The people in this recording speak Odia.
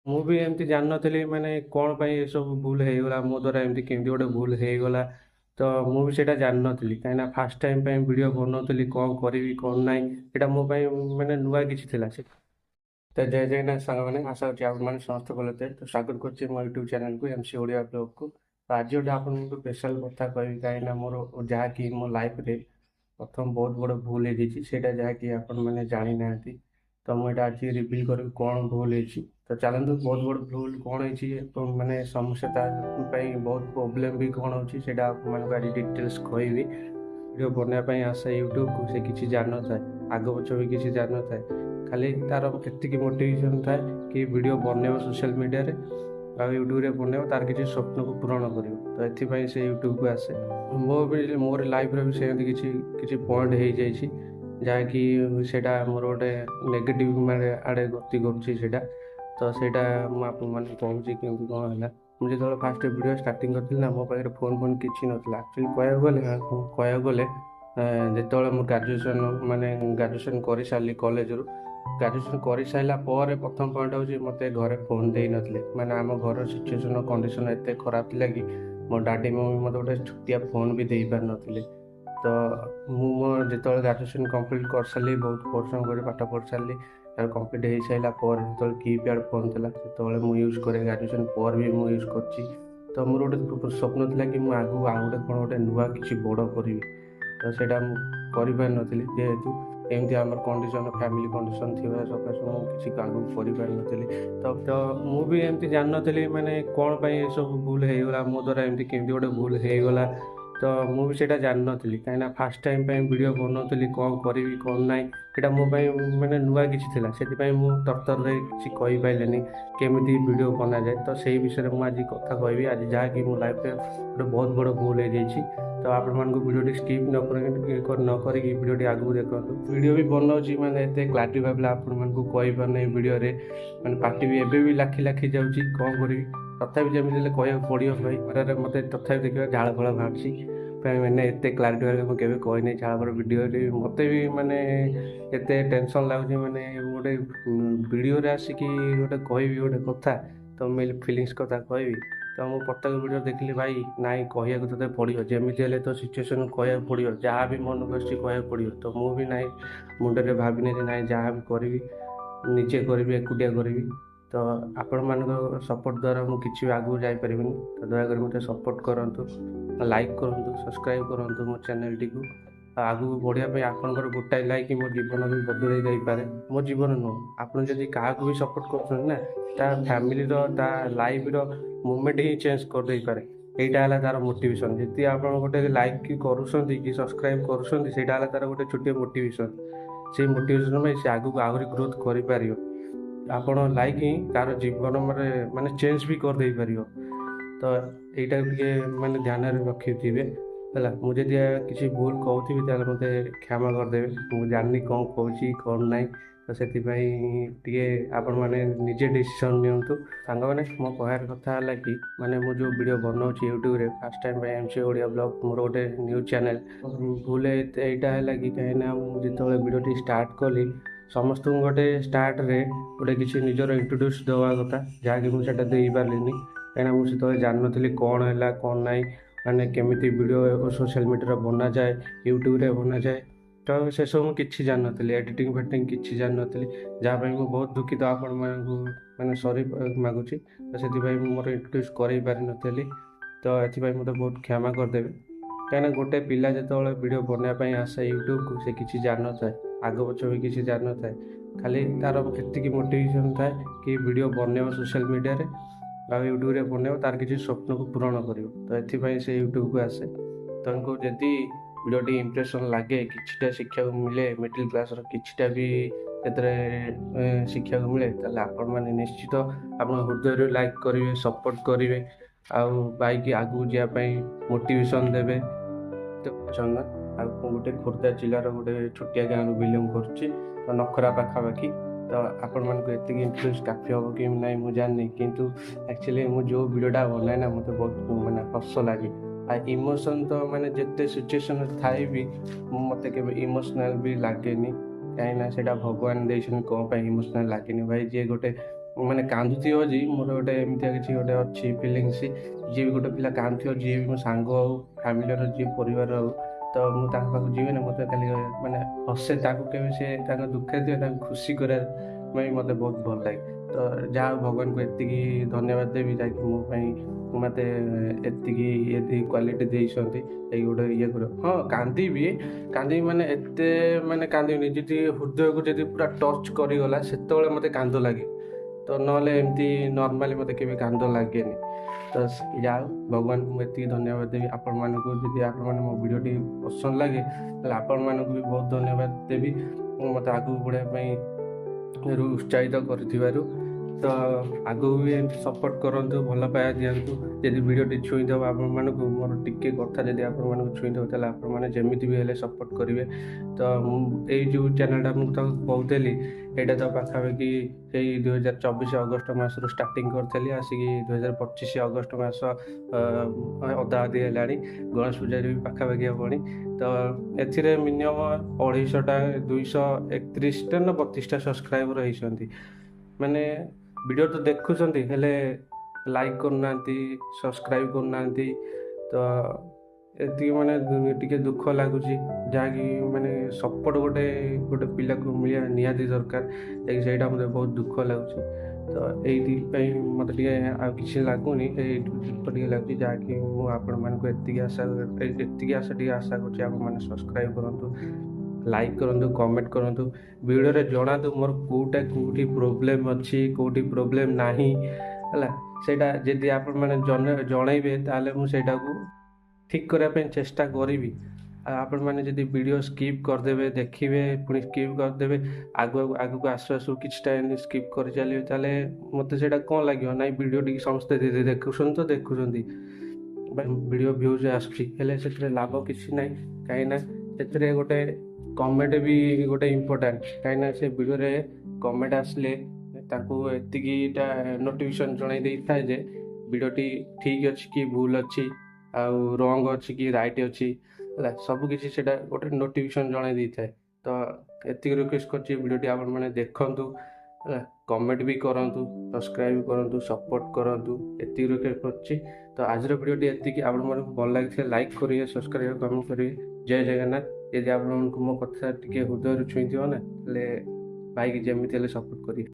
ମୁଁ ବି ଏମିତି ଜାଣିନଥିଲି ମାନେ କ'ଣ ପାଇଁ ଏସବୁ ଭୁଲ ହେଇଗଲା ମୋ ଦ୍ୱାରା ଏମିତି କେମିତି ଗୋଟେ ଭୁଲ ହେଇଗଲା। ତ ମୁଁ ବି ସେଇଟା ଜାଣିନଥିଲି କାହିଁକିନା ଫାଷ୍ଟ ଟାଇମ୍ ପାଇଁ ଭିଡ଼ିଓ ବନଉଥିଲି କ'ଣ କରିବି କ'ଣ ନାହିଁ ଏଇଟା ମୋ ପାଇଁ ମାନେ ନୂଆ କିଛି ଥିଲା ସେ। ତ ଜୟ ଜଗନ୍ନାଥ ସାଙ୍ଗମାନେ, ଆଶା କରୁଛି ଆପଣମାନେ ସମସ୍ତେ ଭଲ ଥିବେ। ତ ସ୍ୱାଗତ କରୁଛି ମୋ ୟୁଟ୍ୟୁବ୍ ଚ୍ୟାନେଲକୁ MC ଓଡ଼ିଆ ବ୍ଲଗ୍କୁ। ତ ଆଜି ଗୋଟେ ଆପଣଙ୍କୁ ସ୍ପେଶାଲ୍ କଥା କହିବି କାହିଁକିନା ମୋର ଯାହାକି ମୋ ଲାଇଫ୍ରେ ପ୍ରଥମ ବହୁତ ବଡ଼ ଭୁଲ ହେଇଯାଇଛି ସେଇଟା ଯାହାକି ଆପଣମାନେ ଜାଣିନାହାନ୍ତି। ତ ମୁଁ ଏଇଟା ଆଜି ରିଭିଲ୍ କରିବି କ'ଣ ଭୁଲ ହେଇଛି। ତ ଚାଲନ୍ତୁ ବହୁତ ବଡ଼ ଭୁଲ କ'ଣ ହେଇଛି ଏବଂ ମାନେ ସମସ୍ୟା ତା ପାଇଁ ବହୁତ ପ୍ରୋବ୍ଲେମ୍ ବି କ'ଣ ହେଉଛି ସେଇଟା ଆପଣମାନଙ୍କୁ ଆଜି ଡିଟେଲ୍ସ କହିବି। ଭିଡ଼ିଓ ବନେଇବା ପାଇଁ ଆସେ ୟୁଟ୍ୟୁବକୁ, ସେ କିଛି ଜାଣିନଥାଏ, ଆଗ ପଛ ବି କିଛି ଜାଣିନଥାଏ, ଖାଲି ତାର ଏତିକି ମୋଟିଭେସନ୍ ଥାଏ କି ଭିଡ଼ିଓ ବନେଇବ ସୋସିଆଲ୍ ମିଡ଼ିଆରେ ଆଉ ୟୁଟ୍ୟୁବରେ ବନେଇବ, ତାର କିଛି ସ୍ୱପ୍ନକୁ ପୂରଣ କରିବ। ତ ଏଥିପାଇଁ ସେ ୟୁଟ୍ୟୁବକୁ ଆସେ। ମୋର ଲାଇଫ୍ରେ ବି ସେମିତି କିଛି କିଛି ପଏଣ୍ଟ ହେଇଯାଇଛି ଯାହାକି ସେଇଟା ମୋର ଗୋଟେ ନେଗେଟିଭ୍ ମାନେ ଆଡ଼େ ଗତି କରୁଛି ସେଇଟା। ତ ସେଇଟା ମୁଁ ଆପଣମାନଙ୍କୁ କହୁଛି କେମିତି କ'ଣ ହେଲା। ମୁଁ ଯେତେବେଳେ ଫାଷ୍ଟ ଭିଡ଼ିଓ ଷ୍ଟାର୍ଟିଂ କରିଥିଲି ନା, ମୋ ପାଖରେ ଫୋନ୍ କିଛି ନଥିଲା। ଆକ୍ଚୁଆଲି କହିବାକୁ ଗଲେ ଯେତେବେଳେ ମୁଁ ଗ୍ରାଜୁଏସନ୍ କରିସାରିଲି କଲେଜରୁ, ଗ୍ରାଜୁଏସନ୍ କରିସାରିଲା ପରେ ପ୍ରଥମ ପଏଣ୍ଟ ହେଉଛି ମୋତେ ଘରେ ଫୋନ୍ ଦେଇନଥିଲେ। ମାନେ ଆମ ଘର ସିଚୁଏସନ୍ କଣ୍ଡିସନ୍ ଏତେ ଖରାପ ଥିଲା କି ମୋ ଡାଡ଼ି ମମି ମୋତେ ଗୋଟେ ଛୋଟିଆ ଫୋନ୍ ବି ଦେଇପାରିନଥିଲେ। ତ ମୁଁ ଯେତେବେଳେ ଗ୍ରାଜୁଏସନ୍ କମ୍ପ୍ଲିଟ୍ କରିସାରିଲି, ବହୁତ ପରିଶ୍ରମ କରି ପାଠ ପଢ଼ି ସାରିଲି, ତାର କମ୍ପ୍ଲିଟ୍ ହେଇସାରିଲା ପରେ ଯେତେବେଳେ କିପ୍ୟାଡ଼୍ ଫୋନ୍ ଥିଲା ସେତେବେଳେ ମୁଁ ୟୁଜ୍ କରେ, ଗ୍ରାଜୁଏସନ୍ ପରେ ବି ମୁଁ ୟୁଜ୍ କରିଛି। ତ ମୋର ଗୋଟେ ସ୍ୱପ୍ନ ଥିଲା କି ମୁଁ ଆଗକୁ ଆଉ ଗୋଟେ ନୂଆ କିଛି ବଡ଼ କରିବି। ତ ସେଇଟା ମୁଁ କରିପାରିନଥିଲି ଯେହେତୁ ଏମିତି ଆମର କଣ୍ଡିସନ୍, ଫ୍ୟାମିଲି କଣ୍ଡିସନ୍ ଥିବା ସକାଶେ ମୁଁ କିଛି ଆଗକୁ କରିପାରିନଥିଲି। ତ ମୁଁ ବି ଏମିତି ଜାଣିନଥିଲି ମାନେ କ'ଣ ପାଇଁ ଏସବୁ ଭୁଲ ହେଇଗଲା ମୋ ଦ୍ୱାରା ଏମିତି କେମିତି ଗୋଟେ ଭୁଲ ହେଇଗଲା। ତ ମୁଁ ବି ସେଇଟା ଜାଣିନଥିଲି କାହିଁକିନା ଫାଷ୍ଟ ଟାଇମ୍ ପାଇଁ ଭିଡ଼ିଓ ବନଉଥିଲି, କ'ଣ କରିବି କ'ଣ ନାହିଁ ଏଇଟା ମୋ ପାଇଁ ମାନେ ନୂଆ କିଛି ଥିଲା। ସେଥିପାଇଁ ମୁଁ ତରତରରେ କିଛି କହିପାରିଲିନି କେମିତି ଭିଡ଼ିଓ ବନାଯାଏ। ତ ସେଇ ବିଷୟରେ ମୁଁ ଆଜି କଥା କହିବି, ଆଜି ଯାହାକି ମୋ ଲାଇଫ୍ରେ ଗୋଟେ ବହୁତ ବଡ଼ ଭୁଲ ହେଇଯାଇଛି। ତ ଆପଣମାନଙ୍କୁ ଭିଡ଼ିଓଟି ସ୍କିପ୍ ନ କରିକି ଭିଡ଼ିଓଟି ଆଗକୁ ଦେଖନ୍ତୁ। ଭିଡ଼ିଓ ବି ବନାଉଛି ମାନେ ଏତେ କ୍ଲାରିଟି ଭାବିଲେ ଆପଣମାନଙ୍କୁ କହିପାରୁନି ଭିଡ଼ିଓରେ, ମାନେ ପାଟି ବି ଏବେ ବି ଲାଖି ଲାଖି ଯାଉଛି, କ'ଣ କରିବି। ତଥାପି ଯେମିତି ହେଲେ କହିବାକୁ ପଡ଼ିବ ଭାଇ। ଘରରେ ମୋତେ ତଥାପି ଦେଖିବା ଝାଳ ଫାଳ ବାହାରୁଛି ପାଇଁ ମାନେ ଏତେ କ୍ଲାରିଟି ଭାବେ ମୁଁ କେବେ କହିନି ଝାଳ ଫାଳ ଭିଡ଼ିଓରେ। ମୋତେ ବି ମାନେ ଏତେ ଟେନସନ୍ ଲାଗୁଛି ମାନେ ଗୋଟେ ଭିଡ଼ିଓରେ ଆସିକି ଗୋଟେ କହିବି ଗୋଟେ କଥା, ତ ମୁଁ ଫିଲିଙ୍ଗସ୍ କଥା କହିବି। ତ ମୁଁ ପ୍ରତ୍ୟେକ ଭିଡ଼ିଓ ଦେଖିଲି ଭାଇ ନାଇଁ କହିବାକୁ ତୋତେ ପଡ଼ିବ, ଯେମିତି ହେଲେ ତ ସିଚୁଏସନ୍ କହିବାକୁ ପଡ଼ିବ, ଯାହା ବି ମନକୁ ଆସୁଛି କହିବାକୁ ପଡ଼ିବ। ତ ମୁଁ ବି ନାଇଁ ମୁଣ୍ଡରେ ଭାବିନି ଯେ ନାଇଁ ଯାହା ବି କରିବି ନିଜେ କରିବି, ଏକୁଟିଆ କରିବି। ତ ଆପଣମାନଙ୍କ ସପୋର୍ଟ ଦ୍ୱାରା ମୁଁ କିଛି ବି ଆଗକୁ ଯାଇପାରିବିନି। ତ ଦୟାକରି ମୋତେ ସପୋର୍ଟ କରନ୍ତୁ, ଲାଇକ୍ କରନ୍ତୁ, ସବସ୍କ୍ରାଇବ୍ କରନ୍ତୁ ମୋ ଚ୍ୟାନେଲଟିକୁ। ଆଗକୁ ବଢ଼ିବା ପାଇଁ ଆପଣଙ୍କର ଗୋଟାଏ ଲାଇକ୍ ମୋ ଜୀବନ ବି ବଦଳାଇ ଦେଇପାରେ। ମୋ ଜୀବନ ନୁହଁ, ଆପଣ ଯଦି କାହାକୁ ବି ସପୋର୍ଟ କରୁଛନ୍ତି ନା, ତା ଫ୍ୟାମିଲିର, ତା ଲାଇଫ୍ର ମୁଭମେଣ୍ଟ ହିଁ ଚେଞ୍ଜ କରିଦେଇପାରେ। ଏଇଟା ହେଲା ତାର ମୋଟିଭେସନ୍। ଯଦି ଆପଣ ଗୋଟେ ଲାଇକ୍ କି କରୁଛନ୍ତି କି ସବସ୍କ୍ରାଇବ୍ କରୁଛନ୍ତି, ସେଇଟା ହେଲା ତାର ଗୋଟେ ଛୋଟିଆ ମୋଟିଭେସନ୍। ସେଇ ମୋଟିଭେସନ୍ ପାଇଁ ସେ ଆଗକୁ ଆହୁରି ଗ୍ରୋଥ୍ କରିପାରିବ। ଆପଣ ଲାଇକ୍ ହିଁ ତାର ଜୀବନ ମାନେ ଚେଞ୍ଜ ବି କରିଦେଇପାରିବ। ତ ଏଇଟାକୁ ଟିକେ ମାନେ ଧ୍ୟାନରେ ରଖିଥିବେ ହେଲା। ମୁଁ ଯଦି କିଛି ଭୁଲ କହୁଥିବି ତାହେଲେ ମୋତେ କ୍ଷମା କରିଦେବେ। ମୁଁ ଜାଣିନି କ'ଣ କହୁଛି କ'ଣ ନାହିଁ। ତ ସେଥିପାଇଁ ଟିକେ ଆପଣମାନେ ନିଜେ ଡିସିସନ୍ ନିଅନ୍ତୁ। ସାଙ୍ଗମାନେ, ମୋ କହିବାର କଥା ହେଲା କି ମାନେ ମୁଁ ଯେଉଁ ଭିଡ଼ିଓ ବନାଉଛି ୟୁଟ୍ୟୁବରେ ଫାଷ୍ଟ ଟାଇମ୍ ପାଇଁ MC ଓଡ଼ିଆ ବ୍ଲଗ୍, ମୋର ଗୋଟେ ନ୍ୟୁଜ୍ ଚ୍ୟାନେଲ୍। ଭୁଲ ଏଇଟା ହେଲା କି କାହିଁକିନା ମୁଁ ଯେତେବେଳେ ଭିଡ଼ିଓଟି ଷ୍ଟାର୍ଟ କଲି, ସମସ୍ତଙ୍କୁ ଗୋଟେ ଷ୍ଟାର୍ଟରେ ଗୋଟେ କିଛି ନିଜର ଇଣ୍ଟ୍ରୋଡ୍ୟୁସ୍ ଦେବା କଥା, ଯାହାକି ମୁଁ ସେଇଟା ଦେଇପାରିଲିନି କାହିଁକିନା ମୁଁ ସେତେବେଳେ ଜାଣିନଥିଲି କ'ଣ ହେଲା କ'ଣ ନାହିଁ, ମାନେ କେମିତି ଭିଡ଼ିଓ ସୋସିଆଲ୍ ମିଡ଼ିଆରେ ବନାଯାଏ, ୟୁଟ୍ୟୁବରେ ବନାଯାଏ। ତ ସେସବୁ ମୁଁ କିଛି ଜାଣିନଥିଲି, ଏଡ଼ିଟିଂ ଫେଡ଼ିଟିଂ କିଛି ଜାଣିନଥିଲି, ଯାହା ପାଇଁ ମୁଁ ବହୁତ ଦୁଃଖିତ ଆପଣମାନଙ୍କୁ ମାନେ ସରି ମାଗୁଛି। ତ ସେଥିପାଇଁ ମୁଁ ମୋର ଇଣ୍ଟ୍ରୋଡ୍ୟୁସ୍ କରେଇ ପାରିନଥିଲି। ତ ଏଥିପାଇଁ ମୋତେ ବହୁତ କ୍ଷମା କରିଦେବେ। କାହିଁକିନା ଗୋଟେ ପିଲା ଯେତେବେଳେ ଭିଡ଼ିଓ ବନେଇବା ପାଇଁ ଆସେ ୟୁଟ୍ୟୁବକୁ, ସେ କିଛି ଜାଣିନଥାଏ, ଆଗ ପଛ ବି କିଛି ଜାଣିନଥାଏ, ଖାଲି ତାର ଏତିକି ମୋଟିଭେସନ୍ ଥାଏ କି ଭିଡ଼ିଓ ବନେଇବ ସୋସିଆଲ୍ ମିଡ଼ିଆରେ ଆଉ ୟୁଟ୍ୟୁବରେ ବନେଇବ, ତାର କିଛି ସ୍ୱପ୍ନକୁ ପୂରଣ କରିବ। ତ ଏଥିପାଇଁ ସେ ୟୁଟ୍ୟୁବକୁ ଆସେ। ତାଙ୍କୁ ଯଦି ଭିଡ଼ିଓଟି ଇମ୍ପ୍ରେସନ୍ ଲାଗେ, କିଛିଟା ଶିଖିବାକୁ ମିଳେ, ମିଡ଼ିଲ୍ କ୍ଲାସ୍ର କିଛିଟା ବି ସେଥିରେ ଶିଖିବାକୁ ମିଳେ, ତାହେଲେ ଆପଣମାନେ ନିଶ୍ଚିତ ଆପଣ ହୃଦୟରୁ ଲାଇକ୍ କରିବେ, ସପୋର୍ଟ କରିବେ, ଆଉ ବାଇକ୍ ଆଗକୁ ଯିବା ପାଇଁ ମୋଟିଭେସନ୍ ଦେବେ। ଚନ୍ଦନ, ଆଉ ମୁଁ ଗୋଟେ ଖୋର୍ଦ୍ଧା ଜିଲ୍ଲାର ଗୋଟେ ଛୋଟିଆ ଗାଁରୁ ବିଲଙ୍ଗ କରୁଛି, ତ ନଖରା ପାଖାପାଖି। ତ ଆପଣମାନଙ୍କୁ ଏତିକି ଇଣ୍ଟରେଷ୍ଟ କାଫି ହେବ କି ନାହିଁ ମୁଁ ଜାଣିନି, କିନ୍ତୁ ଆକ୍ଚୁଆଲି ମୁଁ ଯେଉଁ ଭିଡ଼ିଓଟା ବନାଏ ନା, ମୋତେ ବହୁତ ମାନେ ହସ ଲାଗେ। ଆଉ ଇମୋସନ୍ ତ ମାନେ ଯେତେ ସିଚୁଏସନ୍ ଥାଏ ବି ମୋତେ କେବେ ଇମୋସନାଲ୍ ବି ଲାଗେନି, କାହିଁକିନା ସେଇଟା ଭଗବାନ ଦେଇଛନ୍ତି, କ'ଣ ପାଇଁ ଇମୋସନାଲ୍ ଲାଗେନି ଭାଇ। ଯିଏ ଗୋଟେ ମାନେ କାନ୍ଦୁଥିବ ଯେ ମୋର ଗୋଟେ ଏମିତିଆ କିଛି ଗୋଟେ ଅଛି ଫିଲିଙ୍ଗସ୍, ଯିଏ ବି ଗୋଟେ ପିଲା କାନ୍ଦୁଥିବ, ଯିଏ ବି ମୋ ସାଙ୍ଗ ହଉ, ଫ୍ୟାମିଲିର ଯିଏ ପରିବାର ହଉ, ତ ମୁଁ ତାଙ୍କ ପାଖକୁ ଯିବି ନା, ମୋତେ ଖାଲି ମାନେ ହସେ, ତାକୁ କେବେ ସେ ତାଙ୍କ ଦୁଃଖରେ ଥିବେ ତାଙ୍କୁ ଖୁସି କରିବା ପାଇଁ ମୋତେ ବହୁତ ଭଲ ଲାଗେ। ତ ଯାହା ହଉ ଭଗବାନଙ୍କୁ ଏତିକି ଧନ୍ୟବାଦ ଦେବି ଯାହାକି ମୋ ପାଇଁ ମୋତେ ଏତିକି କ୍ୱାଲିଟି ଦେଇଛନ୍ତି ଏଇ ଗୋଟେ ଇଏ କରିବ। ହଁ କାନ୍ଦିବି ମାନେ ଏତେ ମାନେ କାନ୍ଦିବିନି, ଯଦି ହୃଦୟକୁ ଯଦି ପୁରା ଟଚ୍ କରିଗଲା ସେତେବେଳେ ମୋତେ କାନ୍ଦ ଲାଗେ। ତ ନହେଲେ ଏମିତି ନର୍ମାଲି ମୋତେ କେବେ କାନ୍ଦ ଲାଗେନି। ତ ଯାହା ହଉ ଭଗବାନଙ୍କୁ ମୁଁ ଏତିକି ଧନ୍ୟବାଦ ଦେବି। ଆପଣମାନଙ୍କୁ ଯଦି ଆପଣମାନେ ମୋ ଭିଡ଼ିଓଟି ପସନ୍ଦ ଲାଗେ ତାହେଲେ ଆପଣମାନଙ୍କୁ ବି ବହୁତ ଧନ୍ୟବାଦ ଦେବି ମୋତେ ଆଗକୁ ବଢ଼ିବା ପାଇଁ ଉତ୍ସାହିତ କରିଥିବାରୁ। ତ ଆଗକୁ ବି ଏମିତି ସପୋର୍ଟ କରନ୍ତୁ, ଭଲ ପାଇବା ଦିଅନ୍ତୁ। ଯଦି ଭିଡ଼ିଓଟି ଛୁଇଁଥିବ ଆପଣମାନଙ୍କୁ, ମୋର ଟିକେ କଥା ଯଦି ଆପଣମାନଙ୍କୁ ଛୁଇଁଥିବ ତାହେଲେ ଆପଣମାନେ ଯେମିତି ବି ହେଲେ ସପୋର୍ଟ କରିବେ। ତ ମୁଁ ଏଇ ଯେଉଁ ଚ୍ୟାନେଲଟା ମୁଁ ତ କହୁଥିଲି, ଏଇଟା ତ ପାଖାପାଖି ସେଇ 2024 ଅଗଷ୍ଟ ମାସରୁ ଷ୍ଟାର୍ଟିଂ କରିଥିଲି, ଆସିକି 2025 ଅଗଷ୍ଟ ମାସ ଅଧା ଅଧି ହେଲାଣି, ଗଣେଶ ପୂଜାରେ ବି ପାଖାପାଖି ହେବଣି। ତ ଏଥିରେ ମିନିମମ୍ 250ଟା 231ଟା ନା 32ଟା ସବସ୍କ୍ରାଇବର ହେଇଛନ୍ତି। ମାନେ ଭିଡ଼ିଓ ତ ଦେଖୁଛନ୍ତି ହେଲେ ଲାଇକ୍ କରୁନାହାନ୍ତି, ସବସ୍କ୍ରାଇବ୍ କରୁନାହାନ୍ତି। ତ ଏତିକି ମାନେ ଟିକେ ଦୁଃଖ ଲାଗୁଛି, ଯାହାକି ମାନେ ସପୋର୍ଟ ଗୋଟେ ପିଲାକୁ ମିଳିବା ନିହାତି ଦରକାର, ଯାଇକି ସେଇଟା ମୋତେ ବହୁତ ଦୁଃଖ ଲାଗୁଛି। ତ ଏଇଥିପାଇଁ ମୋତେ ଟିକେ ଆଉ କିଛି ଲାଗୁନି, ଏଇ ଦୁଃଖ ଟିକେ ଲାଗୁଛି, ଯାହାକି ମୁଁ ଆପଣମାନଙ୍କୁ ଏତିକି ଆଶା ଟିକେ ଆଶା କରୁଛି ଆପଣମାନେ ସବସ୍କ୍ରାଇବ୍ କରନ୍ତୁ, ଲାଇକ୍ କରନ୍ତୁ, କମେଣ୍ଟ କରନ୍ତୁ, ଭିଡ଼ିଓରେ ଜଣାନ୍ତୁ ମୋର କେଉଁଠି ପ୍ରୋବ୍ଲେମ୍ ଅଛି, କେଉଁଠି ପ୍ରୋବ୍ଲେମ୍ ନାହିଁ ହେଲା। ସେଇଟା ଯଦି ଆପଣମାନେ ଜଣେଇବେ ତାହେଲେ ମୁଁ ସେଇଟାକୁ ଠିକ୍ କରିବା ପାଇଁ ଚେଷ୍ଟା କରିବି। ଆଉ ଆପଣମାନେ ଯଦି ଭିଡ଼ିଓ ସ୍କିପ୍ କରିଦେବେ, ଦେଖିବେ ପୁଣି ସ୍କିପ୍ କରିଦେବେ, ଆଗକୁ ଆସୁ କିଛିଟା ଏମିତି ସ୍କିପ୍ କରି ଚାଲିବେ, ତାହେଲେ ମୋତେ ସେଇଟା କ'ଣ ଲାଗିବ, ନାଇଁ ଭିଡ଼ିଓ ଟିକେ ସମସ୍ତେ ଦେଖୁଛନ୍ତି ଭିଡ଼ିଓ ଭ୍ୟୁଜ୍ ଆସୁଛି, ହେଲେ ସେଥିରେ ଲାଭ କିଛି ନାହିଁ। କାହିଁକିନା ସେଥିରେ ଗୋଟେ କମେଣ୍ଟ ବି ଗୋଟେ ଇମ୍ପୋର୍ଟାଣ୍ଟ, କାହିଁକିନା ସେ ଭିଡ଼ିଓରେ କମେଣ୍ଟ ଆସିଲେ ତାଙ୍କୁ ଏତିକିଟା ନୋଟିଫିକେସନ୍ ଜଣାଇ ଦେଇଥାଏ ଯେ ଭିଡ଼ିଓଟି ଠିକ୍ ଅଛି କି ଭୁଲ ଅଛି, ଆଉ ରଙ୍ଗ ଅଛି କି ରାଇଟ୍ ଅଛି ହେଲା, ସବୁକିଛି ସେଇଟା ଗୋଟେ ନୋଟିଫିକେସନ୍ ଜଣାଇ ଦେଇଥାଏ। ତ ଏତିକି ରିକ୍ୱେଷ୍ଟ କରୁଛି ଭିଡ଼ିଓଟି ଆପଣମାନେ ଦେଖନ୍ତୁ ହେଲା, କମେଣ୍ଟ ବି କରନ୍ତୁ, ସବସ୍କ୍ରାଇବ୍ କରନ୍ତୁ, ସପୋର୍ଟ କରନ୍ତୁ, ଏତିକି ରିକ୍ୱେଷ୍ଟ କରୁଛି। ତ ଆଜିର ଭିଡ଼ିଓଟି ଏତିକି। ଆପଣମାନଙ୍କୁ ଭଲ ଲାଗିଥିଲେ ଲାଇକ୍ କରିବେ, ସବସ୍କ୍ରାଇବ୍, କମେଣ୍ଟ କରିବେ। ଜୟ ଜଗନ୍ନାଥ। ଯଦି ଆପଣମାନଙ୍କୁ ମୋ କଥା ଟିକେ ହୃଦୟରୁ ଛୁଇଁଥିବ ନା, ତାହେଲେ ଭାଇକି ଯେମିତି ହେଲେ ସପୋର୍ଟ କରିବେ।